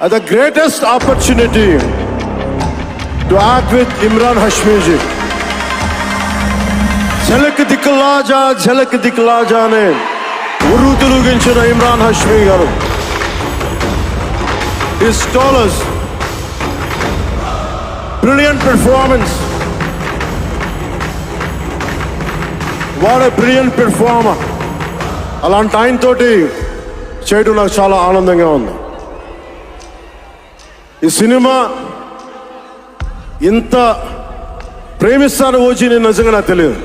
the greatest opportunity to act with Imran Hashmi ji. झलक दिखला जाने उरुतुलुगिंచిన Imran Hashmi garu. His scholars, brilliant performance. What a brilliant performer. అలాంటి ఆయన తోటి చేయడం నాకు చాలా ఆనందంగా ఉంది. ఈ సినిమా ఇంత ప్రేమిస్తాను ఓజీ నేను నిజంగా నాకు తెలియదు.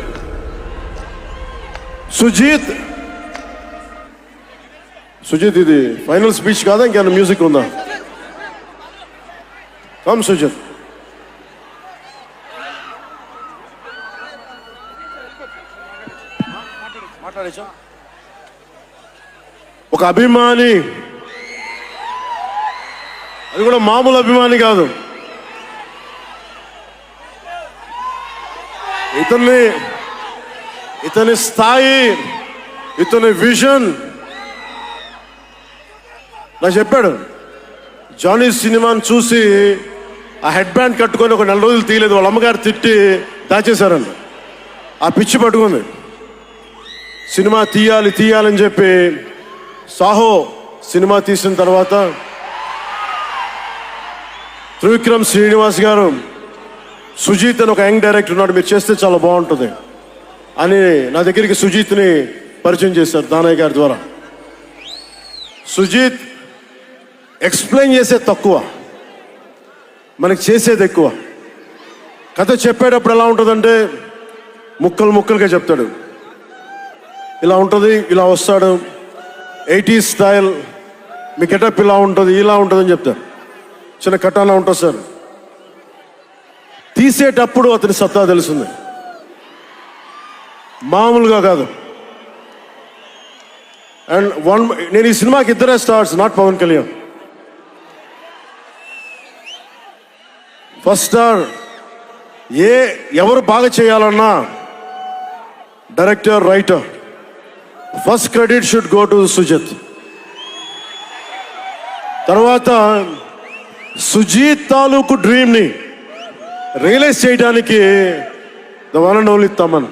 సుజీత్ ఇది ఫైనల్ స్పీచ్ కాదా, ఇంకేమైనా మ్యూజిక్ ఉందా? కమ్ సుజిత్. మాట్లాడేచా? ఒక అభిమాని, అది కూడా మామూలు అభిమాని కాదు. ఇతని స్థాయి, ఇతని విజన్ నాకు చెప్పాడు. జానీ సినిమాని చూసి ఆ హెడ్ బ్యాండ్ కట్టుకొని ఒక 4 రోజులు తీయలేదు. వాళ్ళ అమ్మగారు తిట్టి దాచేశారండి. ఆ పిచ్చి పట్టుకుంది. సినిమా తీయాలని చెప్పి సాహో సినిమా తీసిన తర్వాత త్రివిక్రమ్ శ్రీనివాస్ గారు, సుజీత్ అని ఒక యంగ్ డైరెక్టర్ ఉన్నాడు, మీరు చేస్తే చాలా బాగుంటుంది అని నా దగ్గరికి సుజీత్ని పరిచయం చేశారు దానయ్య గారి ద్వారా. సుజీత్ ఎక్స్ప్లెయిన్ చేసేది తక్కువ, మనకి చేసేది ఎక్కువ. కథ చెప్పేటప్పుడు ఎలా ఉంటుందంటే ముక్కలుగా చెప్తాడు. ఇలా ఉంటుంది, ఇలా వస్తాడు, 80s స్టైల్, మీ గెటప్ ఇలా ఉంటుంది, ఇలా ఉంటుందని చెప్తారు. చిన్న కటానా ఉంటుంది సార్. తీసేటప్పుడు అతని సత్తా తెలుస్తుంది, మామూలుగా కాదు. అండ్ నేను ఈ సినిమాకి 2 stars, not Pawan Kalyan. First star ఎవరు బాగా చేయాలన్నా director, writer, first credit should go to Sujith. తర్వాత సుజీత్ తాలూకు డ్రీమ్ని రియలైజ్ చేయడానికి the one and only Thaman.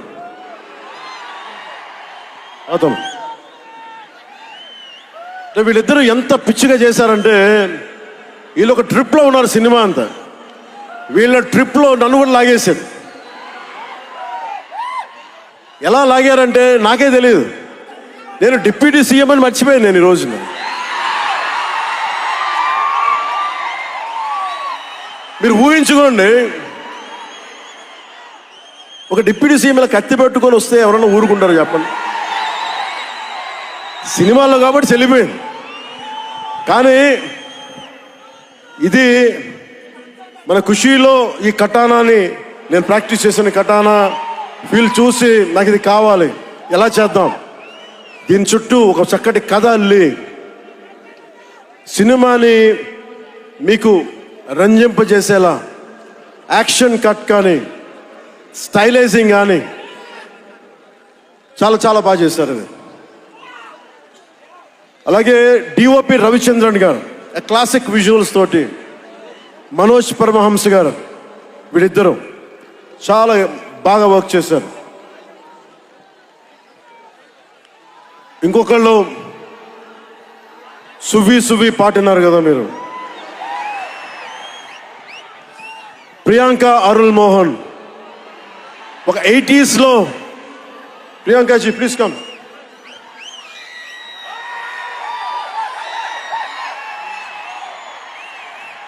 అతను వీళ్ళిద్దరూ ఎంత పిచ్చిగా చేశారంటే, వీళ్ళు ఒక ట్రిప్లో ఉన్నారు సినిమా అంతా. వీళ్ళ ట్రిప్లో నన్ను కూడా లాగేశారు. ఎలా లాగారంటే నాకే తెలియదు. నేను డిప్యూటీ సీఎం అని మర్చిపోయాను నేను ఈ రోజున. మీరు ఊహించుకోండి, ఒక డిప్యూటీ సీఎం ఇలా కత్తి పెట్టుకొని వస్తే ఎవరన్నా ఊరుకుంటారు చెప్పండి? సినిమాల్లో కాబట్టి చెల్లిపోయింది. కానీ ఇది మన ఖుషీలో ఈ కటానాని, నేను ప్రాక్టీస్ చేసిన కటానా ఫీల్ చూసి నాకు ఇది కావాలి, ఎలా చేద్దాం, దీని చుట్టూ ఒక చక్కటి కథ అల్లి సినిమాని మీకు రంజింపజేసేలా యాక్షన్ కట్ కానీ స్టైలైజింగ్ కానీ చాలా బాగా చేశారు అది. అలాగే డిఓపి రవిచంద్రన్ గారు క్లాసిక్ విజువల్స్ తోటి, మనోజ్ పరమహంస గారు, వీళ్ళిద్దరూ చాలా బాగా వర్క్ చేశారు. ఇంకొకళ్ళు సువి పాటినారు కదా మీరు, ప్రియాంక అరుల్ మోహన్. ఒక 80s లో ప్రియాంకాజీ ప్లీజ్ కమ్.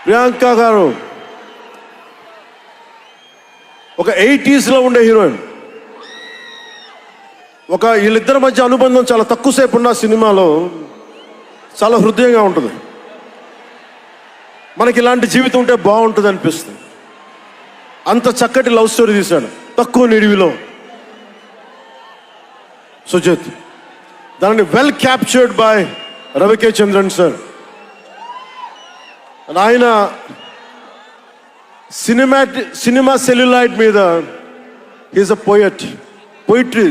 ప్రియాంక గారు ఒక 80s లో ఉండే హీరోయిన్. వీళ్ళిద్దరి మధ్య అనుబంధం చాలా తక్కువసేపు ఉన్న సినిమాలో చాలా హృదయంగా ఉంటుంది. మనకి ఇలాంటి జీవితం ఉంటే బాగుంటుంది అనిపిస్తుంది. అంత చక్కటి లవ్ స్టోరీ తీశాడు తక్కువ నిడివిలో సుజిత్. దానిని well captured by రవికే Chandran sir. ఆయన సినిమా సెల్యులాయిడ్ మీద హీస్ అ పోయిట్రీ,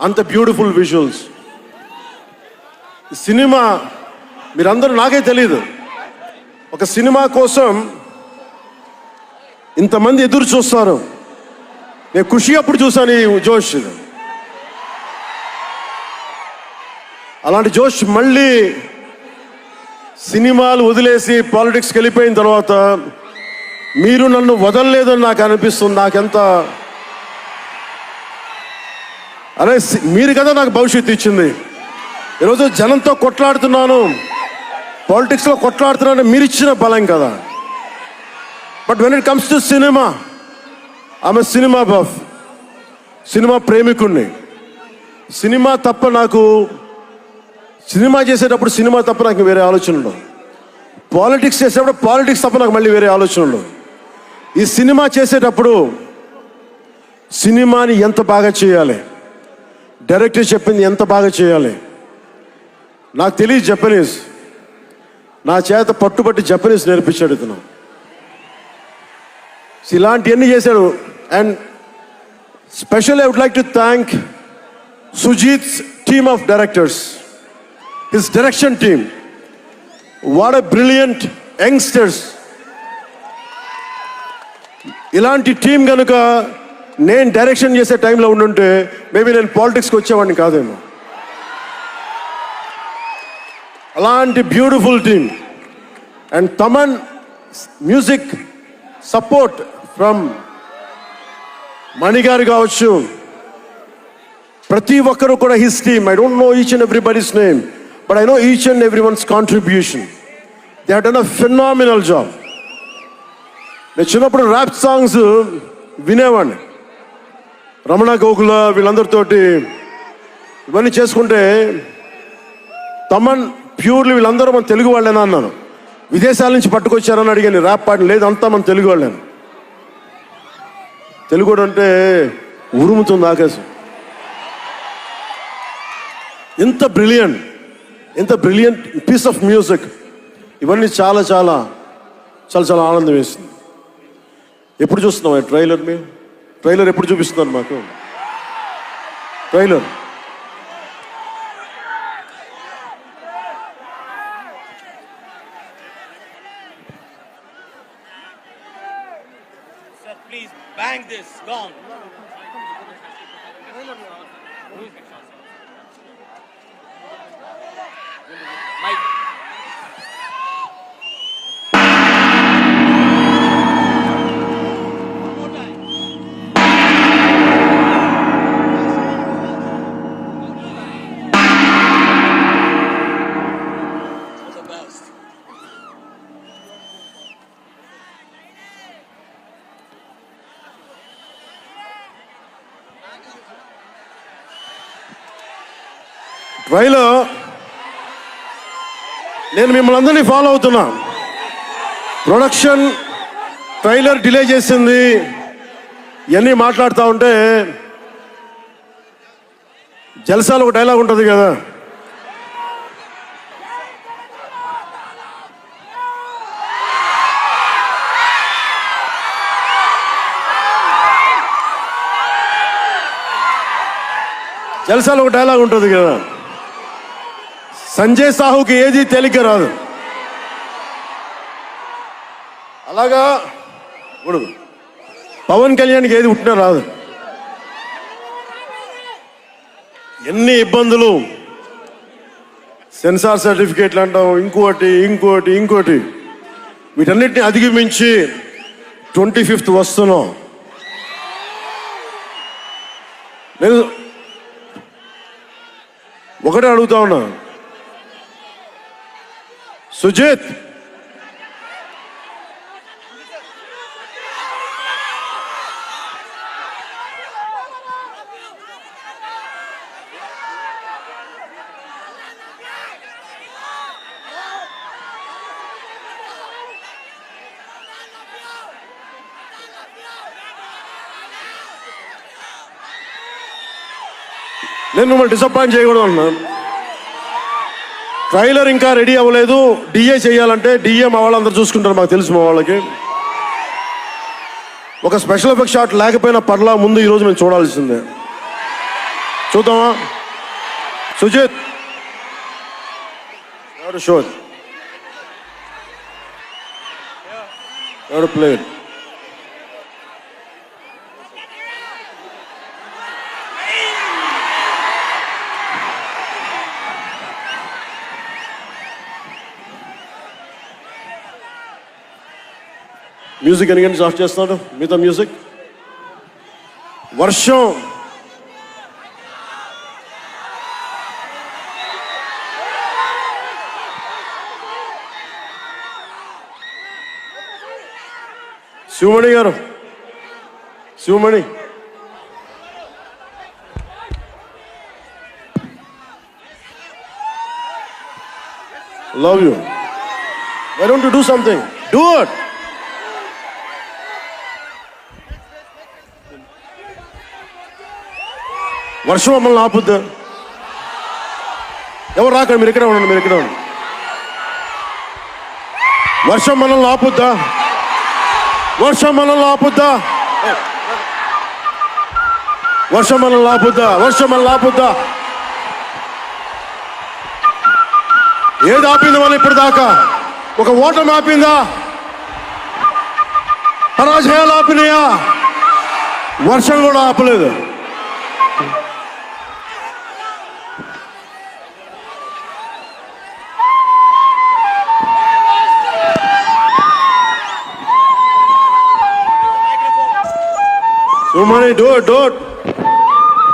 అంత బ్యూటిఫుల్ విజువల్స్. సినిమా మీరందరూ, నాకే తెలియదు, ఒక సినిమా కోసం ఇంతమంది ఎదురు చూస్తారు. నేను ఖుషి అప్పుడు చూశాను ఈ జోష్. అలాంటి జోష్ మళ్ళీ సినిమాలు వదిలేసి పాలిటిక్స్కి వెళ్ళిపోయిన తర్వాత మీరు నన్ను వదలలేదని నాకు అనిపిస్తుంది. నాకెంత అరే మీరు కదా నాకు భవిష్యత్తు ఇచ్చింది. ఈరోజు జనంతో కొట్లాడుతున్నాను, పాలిటిక్స్లో కొట్లాడుతున్నాను, మీరు ఇచ్చిన బలం కదా. But when it comes to cinema, ఆమె సినిమా బఫ్, సినిమా ప్రేమికుణ్ణి. సినిమా తప్ప నాకు, సినిమా చేసేటప్పుడు సినిమా తప్ప నాకు వేరే ఆలోచన ఉండవు. పాలిటిక్స్ చేసేటప్పుడు పాలిటిక్స్ తప్ప నాకు మళ్ళీ వేరే ఆలోచన ఉండవు. ఈ సినిమా చేసేటప్పుడు సినిమాని ఎంత బాగా చేయాలి, డైరెక్టర్ చెప్పింది ఎంత బాగా చేయాలి. నాకు తెలియదు జపనీస్, నా చేత పట్టుబట్టి జపనీస్ నేర్పించాడు ఇతను. ఇలాంటివన్నీ చేశాడు. And specially I would like to thank Sujeeth's team of directors, his direction team. What a brilliant youngsters. ఇలాంటి టీం కనుక నేను డైరెక్షన్ చేసే టైంలో ఉండుంటే మేబీ నేను పాలిటిక్స్కి వచ్చేవాడిని కాదేమో. అలాంటి beautiful team. And Thaman music support from మణిగారు కావచ్చు, ప్రతి ఒక్కరు కూడా his team. I don't know each and everybody's name, but I know each and every one's contribution. They have done a phenomenal job. నేను చిన్నప్పుడు ర్యాప్ సాంగ్స్ వినేవాడిని, రమణ గోకుల వీళ్ళందరితోటి ఇవన్నీ చేసుకుంటే. తమన్ ప్యూర్లీ వీళ్ళందరూ మన తెలుగు వాళ్ళేనా అన్నాను. విదేశాల నుంచి పట్టుకొచ్చారని అడిగాను. ర్యాప్ పాట లేదు, అంతా మన తెలుగు వాళ్ళేను. తెలుగు అంటే ఉరుముతుంది ఆకాశం. ఎంత బ్రిలియంట్ పీస్ ఆఫ్ మ్యూజిక్. ఇవన్నీ చాలా చాలా చాలా చాలా ఆనందం వేస్తుంది. ఎప్పుడు చూస్తున్నాం ట్రైలర్? మేము ట్రైలర్ ఎప్పుడు చూపిస్తున్నారు మాకు? Trailer please bang this gong. Mike. Trailer నేను మిమ్మల్ని అందరినీ ఫాలో అవుతున్నా. ప్రొడక్షన్ ట్రైలర్ డిలే చేసింది, ఇవన్నీ మాట్లాడుతూ ఉంటే జల్సాలో ఒక డైలాగ్ ఉంటుంది కదా, జల్సాలో ఒక డైలాగ్ ఉంటుంది కదా, సంజయ్ సాహుకి ఏది తేలిక రాదు. అలాగా ఇప్పుడు పవన్ కళ్యాణ్కి ఏది పుట్టినా రాదు. ఎన్ని ఇబ్బందులు, సెన్సార్ సర్టిఫికేట్లు అంటాం, ఇంకోటి వీటన్నిటిని అధిగమించి 25th వస్తున్నాం. నేను ఒకటే అడుగుతా ఉన్నా, సుజిత్ నేను మిమ్మల్ని డిసప్పాయింట్ చేయకూడదు అన్నాను. ట్రైలర్ ఇంకా రెడీ అవ్వలేదు. డిఏ చేయాలంటే డిఏ మా వాళ్ళందరూ చూసుకుంటారు, మాకు తెలుసు. మా వాళ్ళకి ఒక స్పెషల్ ఎఫెక్ట్ షాట్ లేకపోయినా పర్లా, ముందు ఈరోజు మేము చూడాల్సిందే. చూద్దామా? సుజిత్ ఎవరు షో ఎవరు ప్లేయర్ మ్యూజిక్ ఎన్ని గంటలు ఆఫ్ చేస్తున్నాడు మిగతా మ్యూజిక్ వర్షం శివమణి గారు Sivamani love you why don't you do something do it వర్షం మమ్మల్ని ఆపుద్దు ఎవరు రాకండి మీరు ఇక్కడే ఉండండి మీరు ఇక్కడే ఉండండి వర్షం మనల్ని ఆపుద్దా వర్షం మనల్ని ఆపుద్దా వర్షం మనల్ని ఆపుద్దా వర్షం మనల్ని ఆపుద్దా ఏది ఆపింది మనం ఇప్పుడు దాకా ఒక ఓటమి ఆపిందా పరాజయాలు ఆపినాయా వర్షం కూడా ఆపలేదు So many, do it.